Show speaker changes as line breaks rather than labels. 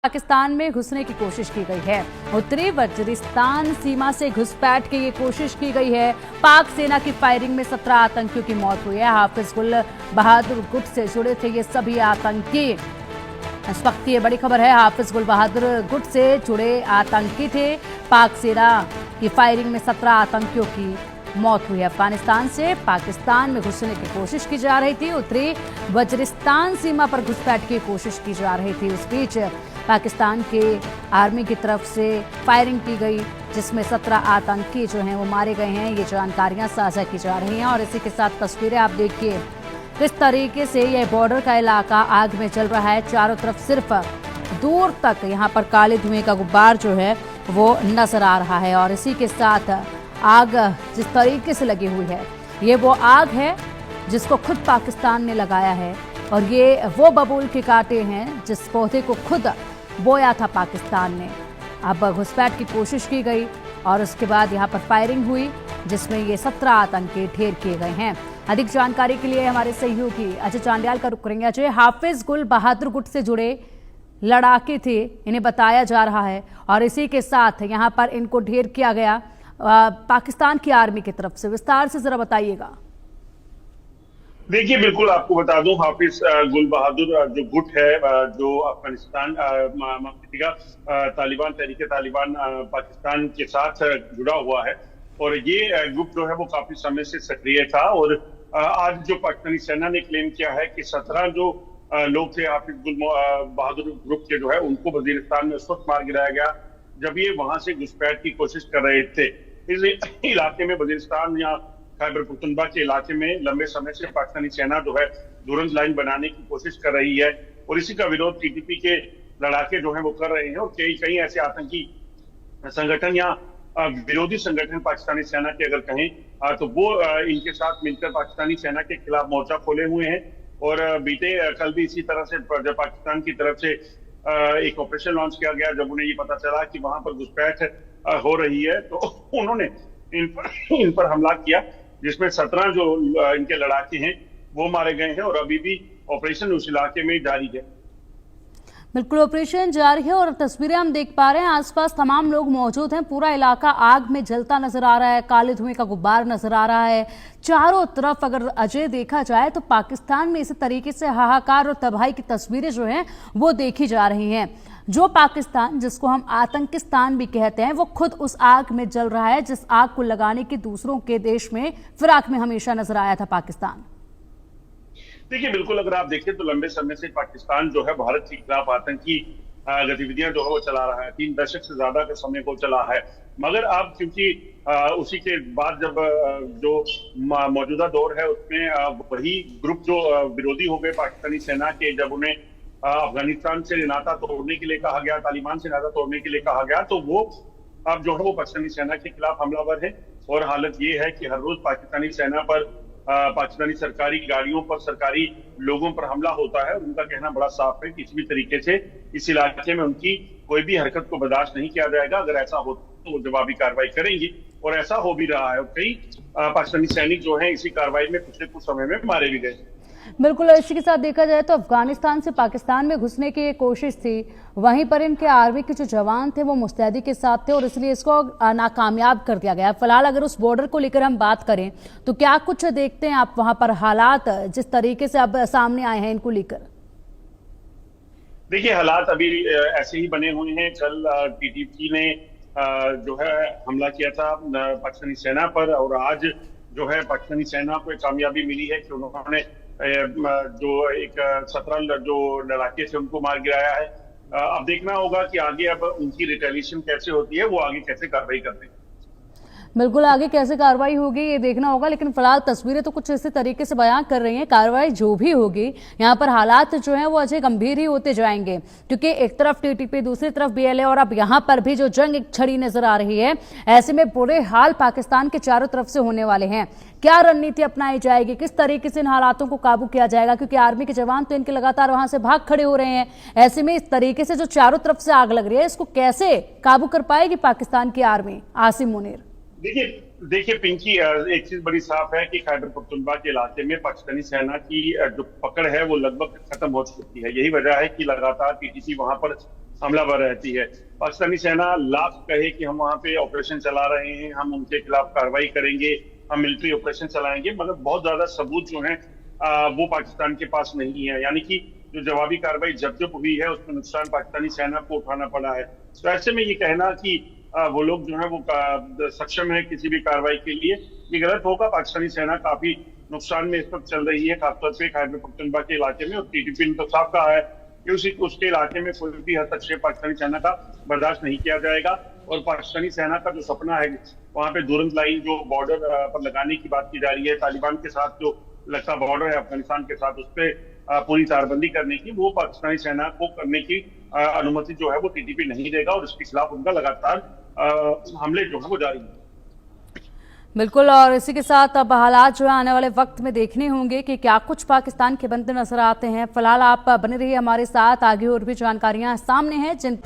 पाकिस्तान में घुसने की कोशिश की गई है। उत्तरी वजीरिस्तान सीमा से घुसपैठ की ये कोशिश की गई है। पाक सेना की फायरिंग में 17 आतंकियों की मौत हुई है। हाफिज गुल बहादुर गुट से जुड़े थे ये सभी आतंकी। इस वक्त की ये बड़ी खबर है, हाफिज गुल बहादुर गुट से जुड़े आतंकी थे। पाक सेना की फायरिंग में 17 आतंकियों की मौत हुई है। अफगानिस्तान से पाकिस्तान में घुसने की कोशिश की जा रही थी। उत्तरी वजीरिस्तान सीमा पर घुसपैठ की कोशिश की जा रही थी। उस बीच पाकिस्तान के आर्मी की तरफ से फायरिंग की गई, जिसमें 17 आतंकी जो हैं वो मारे गए हैं। ये जानकारियां साझा की जा रही हैं और इसी के साथ तस्वीरें आप देखिए किस तरीके से यह बॉर्डर का इलाका आग में जल रहा है। चारों तरफ सिर्फ दूर तक यहाँ पर काले धुएं का गुब्बार जो है वो नजर आ रहा है और इसी के साथ आग जिस तरीके से लगी हुई है, ये वो आग है जिसको खुद पाकिस्तान ने लगाया है और ये वो बबूल के कांटे हैं जिस पौधे को खुद बोया था पाकिस्तान ने। अब घुसपैठ की कोशिश की गई और उसके बाद यहाँ पर फायरिंग हुई, जिसमें ये 17 आतंकी ढेर किए गए हैं। अधिक जानकारी के लिए हमारे सहयोगी अजय चांडियाल का रुख करेंगे। अजय, हाफिज गुल बहादुर गुट से जुड़े लड़ाके थे, इन्हें बताया जा रहा है और इसी के साथ यहाँ पर इनको ढेर किया गया पाकिस्तान की आर्मी की तरफ से। विस्तार से जरा बताइएगा।
देखिए, बिल्कुल आपको बता दूं, हाफिज गुल बहादुर जो गुट है जो अफगानिस्तान तालिबान तहरीके तालिबान पाकिस्तान के साथ जुड़ा हुआ है और ये ग्रुप जो है वो काफी समय से सक्रिय था। और आज जो पाकिस्तानी सेना ने क्लेम किया है कि 17 जो लोग थे हाफिज गुल बहादुर ग्रुप के जो है उनको वजीरिस्तान में उस वक्त मार गिराया गया जब ये वहां से घुसपैठ की कोशिश कर रहे थे। इस इलाके में वजीरिस्तान या खैबर पख्तूनख्वा के इलाके में लंबे समय से पाकिस्तानी सेना जो है दुरंत लाइन बनाने की कोशिश कर रही है और इसी का विरोध टीटीपी के लड़ाके जो है वो कर रहे हैं। और कई ऐसे आतंकी संगठन या विरोधी संगठन पाकिस्तानी सेना के अगर कहें तो वो इनके साथ मिलकर पाकिस्तानी सेना के खिलाफ मोर्चा खोले हुए हैं। और बीते कल भी इसी तरह से जब पाकिस्तान की तरफ से एक ऑपरेशन लॉन्च किया गया, जब उन्हें ये पता चला कि वहां पर घुसपैठ हो रही है तो उन्होंने इन पर हमला किया, जिसमें 17 जो इनके लड़ाके हैं वो मारे गए हैं और अभी भी ऑपरेशन उस इलाके में जारी है।
बिल्कुल, ऑपरेशन जारी है और तस्वीरें हम देख पा रहे हैं। आसपास तमाम लोग मौजूद हैं। पूरा इलाका आग में जलता नजर आ रहा है, काले धुएं का गुब्बार नजर आ रहा है चारों तरफ। अगर अजय देखा जाए तो पाकिस्तान में इसी तरीके से हाहाकार और तबाही की तस्वीरें जो हैं वो देखी जा रही हैं। जो पाकिस्तान, जिसको हम आतंकिस्तान भी कहते हैं, वो खुद उस आग में जल रहा है जिस आग को लगाने की दूसरों के देश में फिराक में हमेशा नजर आया था पाकिस्तान।
देखिए, बिल्कुल अगर आप देखें तो लंबे समय से पाकिस्तान जो है भारत के खिलाफ आतंकी गतिविधियां जो है वो चला रहा है। 3 दशक से ज्यादा का समय को चला है। मगर अब क्योंकि उसी के बाद जब जो मौजूदा दौर है उसमें वही ग्रुप जो विरोधी हो गए पाकिस्तानी सेना के, जब उन्हें अफगानिस्तान से नाता तोड़ने के लिए कहा गया, तालिबान से नाता तोड़ने के लिए कहा गया, तो वो अब जो है वो पाकिस्तानी सेना के खिलाफ हमलावर है। और हालत ये है कि हर रोज पाकिस्तानी सेना पर, पाकिस्तानी सरकारी गाड़ियों पर, सरकारी लोगों पर हमला होता है। उनका कहना बड़ा साफ है कि किसी भी तरीके से इस इलाके में उनकी कोई भी हरकत को बर्दाश्त नहीं किया जाएगा। अगर ऐसा हो तो वो जवाबी कार्रवाई करेंगी और ऐसा हो भी रहा है। और कई पाकिस्तानी सैनिक जो हैं इसी कार्रवाई में पिछले कुछ समय में मारे भी गए।
बिल्कुल, इसी के साथ देखा जाए तो अफगानिस्तान से पाकिस्तान में घुसने की कोशिश थी, वहीं पर इनके आर्मी के जो जवान थे वो मुस्तैदी के साथ थे और इसलिए इसको नाकामयाब कर दिया गया। फिलहाल अगर उस बॉर्डर को लेकर हम बात करें तो क्या कुछ देखते हैं आप वहां पर हालात जिस तरीके से अब सामने आए हैं इनको लेकर?
देखिए, हालात अभी ऐसे ही बने हुए हैं। कल टीटीपी ने जो है हमला किया था पाकिस्तानी सेना पर और आज जो है पाकिस्तानी सेना को एक कामयाबी मिली है कि उन्होंने जो एक 17 जो लड़ाके थे उनको मार गिराया है। अब देखना होगा कि आगे अब उनकी रिटेलिएशन कैसे होती है, वो आगे कैसे कार्रवाई करते हैं।
बिल्कुल, आगे कैसे कार्रवाई होगी ये देखना होगा, लेकिन फिलहाल तस्वीरें तो कुछ इसी तरीके से बयां कर रही हैं। कार्रवाई जो भी होगी, यहाँ पर हालात जो हैं वो अजय गंभीर ही होते जाएंगे, क्योंकि एक तरफ टीटीपी, दूसरी तरफ बीएलए और अब यहाँ पर भी जो जंग एक छड़ी नजर आ रही है। ऐसे में बुरे हाल पाकिस्तान के चारों तरफ से होने वाले हैं। क्या रणनीति अपनाई जाएगी, किस तरीके से इन हालातों को काबू किया जाएगा, क्योंकि आर्मी के जवान तो इनके लगातार वहां से भाग खड़े हो रहे हैं। ऐसे में इस तरीके से जो चारों तरफ से आग लग रही है, इसको कैसे काबू कर पाएगी पाकिस्तान की आर्मी? आसिम मुनीर।
देखिए पिंकी, एक चीज बड़ी साफ है कि खैबर पख्तूनख्वा के इलाके में पाकिस्तानी सेना की जो पकड़ है वो लगभग खत्म हो चुकी है। यही वजह है कि लगातार टीटीपी वहां पर हमलावर रहती है। पाकिस्तानी सेना लाख कहे कि हम वहां पे ऑपरेशन चला रहे हैं, हम उनके खिलाफ कार्रवाई करेंगे, हम मिलिट्री ऑपरेशन चलाएंगे, मगर बहुत ज्यादा सबूत जो है वो पाकिस्तान के पास नहीं है। यानी कि जो जवाबी कार्रवाई जब जब हुई है उसमें नुकसान पाकिस्तानी सेना को उठाना पड़ा है। तो ऐसे में ये कहना कि वो लोग जो है वो सक्षम है किसी भी कार्रवाई के लिए, ये गलत होगा। पाकिस्तानी सेना काफी नुकसान में इस वक्त चल रही है, खासतौर पे खैबर पख्तूनख्वा के इलाके में। और टीटीपी ने तो साफ कहा है कि उसके इलाके में कोई भी हस्तक्षेप पाकिस्तानी सेना का बर्दाश्त नहीं किया जाएगा। और पाकिस्तानी सेना का जो सपना है वहां पे दुरंत लाइन जो बॉर्डर पर लगाने की बात की जा रही है, तालिबान के साथ जो लगता बॉर्डर है अफगानिस्तान के साथ, उस पर पूरी तारबंदी करने की, वो पाकिस्तानी सेना को करने की अनुमति जो है वो टीटीपी नहीं देगा। और इसके खिलाफ उनका लगातार हमले जो है वो जारी है।
बिल्कुल, और इसी के साथ अब हालात जो है आने वाले वक्त में देखने होंगे कि क्या कुछ पाकिस्तान के बनते नजर आते हैं। फिलहाल आप बने रहिए हमारे साथ, आगे और भी जानकारियां सामने हैं जिन